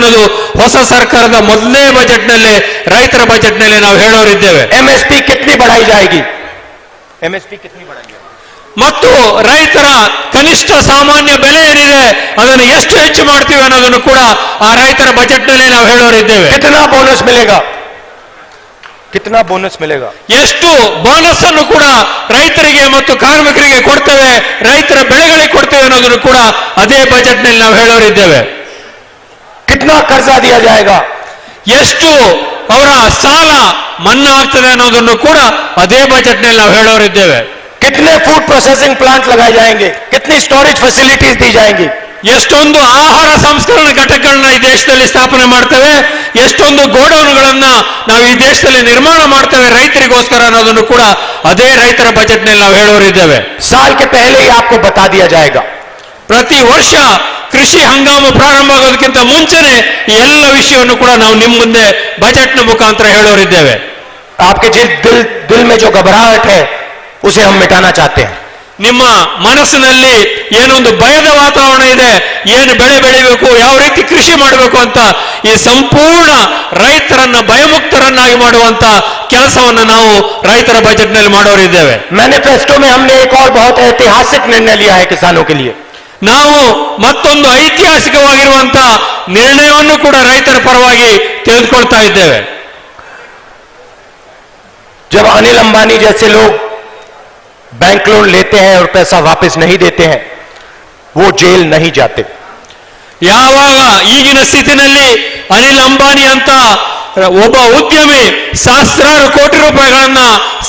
ಅನ್ನೋದು ಹೊಸ ಸರ್ಕಾರದ ಮೊದಲನೇ ಬಜೆಟ್ನಲ್ಲಿ ರೈತರ ಬಜೆಟ್ನಲ್ಲಿ ನಾವು ಹೇಳೋರಿದ್ದೇವೆ. एमएसपी कितनी बढ़ाई जाएगी? एमएसपी कितनी बढ़ाई जाएगी? ಮತ್ತು ರೈತರ ಕನಿಷ್ಠ ಸಾಮಾನ್ಯ ಬೆಲೆ ಏನಿದೆ ಅದನ್ನು ಎಷ್ಟು ಹೆಚ್ಚು ಮಾಡ್ತೀವಿ ಅನ್ನೋದನ್ನು ಕೂಡ ಆ ರೈತರ ಬಜೆಟ್ನಲ್ಲಿ ನಾವು ಹೇಳೋರಿದ್ದೇವೆ. कितना बोनस मिलेगा? कितना बोनस मिलेगा? ಎಷ್ಟು ಬೋನಸ್ ಅನ್ನು ಕೂಡ ರೈತರಿಗೆ ಮತ್ತು ಕಾರ್ಮಿಕರಿಗೆ ಕೊಡ್ತೇವೆ, ರೈತರ ಬೆಳೆಗಳಿಗೆ ಕೊಡ್ತೇವೆ ಅನ್ನೋದನ್ನು ಕೂಡ ಅದೇ ಬಜೆಟ್ ನಲ್ಲಿ ನಾವು ಹೇಳೋರಿದ್ದೇವೆ. कितना कर्जा दिया जाएगा? ಎಷ್ಟು ಅವರ ಸಾಲ ಮನ್ನಾ ಆಗ್ತದೆ ಅನ್ನೋದನ್ನು ಕೂಡ ಅದೇ ಬಜೆಟ್ ನಲ್ಲಿ ನಾವು ಹೇಳೋರಿದ್ದೇವೆ. कितने फूड प्रोसेसिंग प्लांट लगाए जाएंगे? कितनी स्टोरेज फैसिलिटीज दी जाएंगी? ಎಷ್ಟೊಂದು ಆಹಾರ ಸಂಸ್ಕರಣಾ ಘಟಕಗಳನ್ನ ಈ ದೇಶದಲ್ಲಿ ಸ್ಥಾಪನೆ ಮಾಡ್ತೇವೆ, ಎಷ್ಟೊಂದು ಗೋಡೌನ್ಗಳನ್ನ ನಾವು ಈ ದೇಶದಲ್ಲಿ ನಿರ್ಮಾಣ ಮಾಡ್ತೇವೆ ರೈತರಿಗೋಸ್ಕರ ಅನ್ನೋದನ್ನು ಕೂಡ ಅದೇ ರೈತರ ಬಜೆಟ್ ನಲ್ಲಿ ನಾವು ಹೇಳೋರಿದ್ದೇವೆ. साल के पहले ही आपको बता दिया जाएगा. ಪ್ರತಿ ವರ್ಷ ಕೃಷಿ ಹಂಗಾಮು ಪ್ರಾರಂಭ ಆಗೋದಕ್ಕಿಂತ ಮುಂಚೆನೆ ಈ ಎಲ್ಲ ವಿಷಯವನ್ನು ಕೂಡ ನಾವು ನಿಮ್ಮ ಮುಂದೆ ಬಜೆಟ್ ನ ಮುಖಾಂತರ ಹೇಳೋರಿದ್ದೇವೆ. आपके दिल में जो घबराहट है उसे हम मिटाना चाहते हैं. ನಿಮ್ಮ ಮನಸ್ಸಿನಲ್ಲಿ ಏನೊಂದು ಭಯದ ವಾತಾವರಣ ಇದೆ, ಏನು ಬೆಳೆ ಬೆಳಿಬೇಕು, ಯಾವ ರೀತಿ ಕೃಷಿ ಮಾಡಬೇಕು ಅಂತ ಈ ಸಂಪೂರ್ಣ ರೈತರನ್ನ ಭಯಮುಕ್ತರನ್ನಾಗಿ ಮಾಡುವಂತ ಕೆಲಸವನ್ನು ನಾವು ರೈತರ ಬಜೆಟ್ ನಲ್ಲಿ ಮಾಡೋರಿದ್ದೇವೆ. मैनिफेस्टो में हमने एक और बहुत ऐतिहासिक निर्णय लिया है किसानों के लिए. ನಾವು ಮತ್ತೊಂದು ಐತಿಹಾಸಿಕವಾಗಿರುವಂತ ನಿರ್ಣಯವನ್ನು ಕೂಡ ರೈತರ ಪರವಾಗಿ ತೆಗೆದುಕೊಳ್ತಾ ಇದ್ದೇವೆ. जब अनिल अंबानी जैसे लोग बैंक लोन लेते हैं और पैसा वापस नहीं देते हैं, वो जेल नहीं जाते. ಯಾವಾಗ ಈಗಿನ ಸ್ಥಿತಿನಲ್ಲಿ ಅನಿಲ್ ಅಂಬಾನಿ ಅಂತ ಒಬ್ಬ ಉದ್ಯಮಿ ಸಹಸ್ರಾರು ಕೋಟಿ ರೂಪಾಯಿಗಳನ್ನ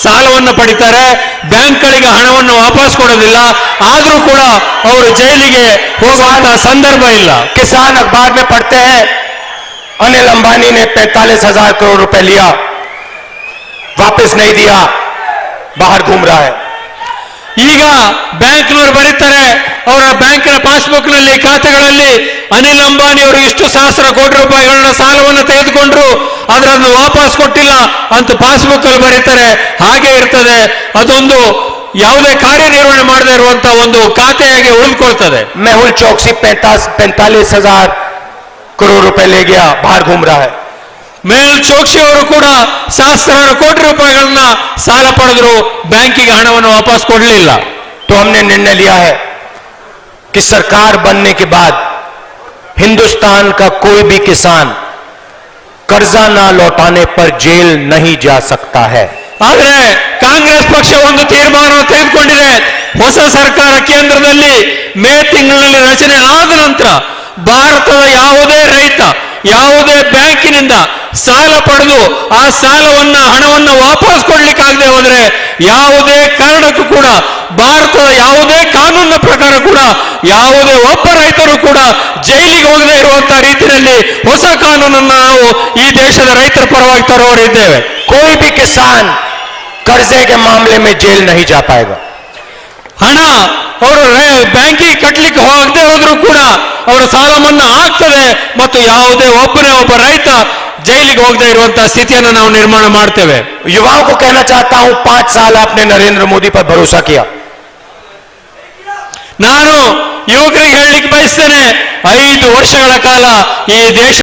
ಸಾಲವನ್ನು ಪಡಿತಾರೆ, ಬ್ಯಾಂಕ್ಗಳಿಗೆ ಹಣವನ್ನು ವಾಪಸ್ ಕೊಡೋದಿಲ್ಲ, ಆದ್ರೂ ಕೂಡ ಅವರು ಜೈಲಿಗೆ ಹೋಗುವಂತಹ ಸಂದರ್ಭ ಇಲ್ಲ. किसान अखबार में पढ़ते हैं अनिल अंबानी ने 45,000 करोड़ रुपए लिया, वापस नहीं दिया, बाहर घूम रहा है. ಈಗ ಬ್ಯಾಂಕ್ನವರು ಬರೀತಾರೆ, ಅವರ ಬ್ಯಾಂಕಿನ ಪಾಸ್ಬುಕ್ ನಲ್ಲಿ ಖಾತೆಗಳಲ್ಲಿ ಅನಿಲ್ ಅಂಬಾನಿ ಅವರು ಇಷ್ಟು ಸಹಸ್ರ ಕೋಟಿ ರೂಪಾಯಿಗಳನ್ನ ಸಾಲವನ್ನು ತೆಗೆದುಕೊಂಡ್ರು, ಅದನ್ನು ವಾಪಸ್ ಕೊಟ್ಟಿಲ್ಲ ಅಂತ ಪಾಸ್ಬುಕ್ ಅಲ್ಲಿ ಬರೀತಾರೆ. ಹಾಗೆ ಇರ್ತದೆ, ಅದೊಂದು ಯಾವುದೇ ಕಾರ್ಯನಿರ್ವಹಣೆ ಮಾಡದೇ ಇರುವಂತಹ ಒಂದು ಖಾತೆಯಾಗಿ ಉಳಿದುಕೊಳ್ತದೆ. मेहुल चौकसी 45,000 करोड़ रुपए ले गया, बाहर घूम रहा है. ಮೇಹುಲ್ ಚೋಕ್ಸಿ ಅವರು ಕೂಡ ಸಹಸ್ರಾರು ಕೋಟಿ ರೂಪಾಯಿಗಳನ್ನ ಸಾಲ ಪಡೆದ್ರು, ಬ್ಯಾಂಕಿಗೆ ಹಣವನ್ನು ವಾಪಸ್ ಕೊಡಲಿಲ್ಲ. तो हमने निर्णय लिया है कि सरकार बनने के बाद हिंदुस्तान का कोई भी किसान कर्जा ना लौटाने पर जेल नहीं जा सकता है. ಆದ್ರೆ ಕಾಂಗ್ರೆಸ್ ಪಕ್ಷ ಒಂದು ತೀರ್ಮಾನವನ್ನು ತೆಗೆದುಕೊಂಡಿದೆ. ಹೊಸ ಸರ್ಕಾರ ಕೇಂದ್ರದಲ್ಲಿ ಮೇ ತಿಂಗಳಿನಲ್ಲಿ ರಚನೆ ಆದ ನಂತರ ಭಾರತದ ಯಾವುದೇ ರೈತ ಯಾವುದೇ ಬ್ಯಾಂಕಿನಿಂದ ಸಾಲ ಪಡೆದು ಆ ಸಾಲವನ್ನ ಹಣವನ್ನು ವಾಪಸ್ ಕೊಡ್ಲಿಕ್ಕಾಗದೆ ಹೋದ್ರೆ ಯಾವುದೇ ಕಾರಣಕ್ಕೂ ಕೂಡ ಭಾರತದ ಯಾವುದೇ ಕಾನೂನಿನ ಪ್ರಕಾರ ಕೂಡ ಯಾವುದೇ ಒಬ್ಬ ರೈತರು ಕೂಡ ಜೈಲಿಗೆ ಹೋಗದೆ ಇರುವಂತಹ ರೀತಿಯಲ್ಲಿ ಹೊಸ ಕಾನೂನನ್ನು ನಾವು ಈ ದೇಶದ ರೈತರ ಪರವಾಗಿ ತರುವವರಿದ್ದೇವೆ. कोई भी किसान कर्जे के मामले में जेल नहीं जा पाएगा. ಹಣ ಅವರು ಬ್ಯಾಂಕಿಗೆ ಕಟ್ಟಲಿಕ್ಕೆ ಹೋಗದೆ ಹೋದ್ರೂ ಕೂಡ ಅವರ ಸಾಲ ಮನ್ನಾ ಆಗ್ತದೆ ಮತ್ತು ಯಾವುದೇ ಒಬ್ಬನೇ ಒಬ್ಬ ರೈತ ಜೈಲಿಗೆ ಹೋಗದೆ ಇರುವಂತಹ ಸ್ಥಿತಿಯನ್ನು ನಾವು ನಿರ್ಮಾಣ ಮಾಡ್ತೇವೆ. युवाओं को कहना चाहता हूं, 5 साल आपने नरेंद्र मोदी पर भरोसा किया. ನಾನು ಯುವಕರಿಗೆ ಹೇಳಲಿಕ್ಕೆ ಬಯಸ್ತೇನೆ, 5 ವರ್ಷಗಳ ಕಾಲ ಈ ದೇಶ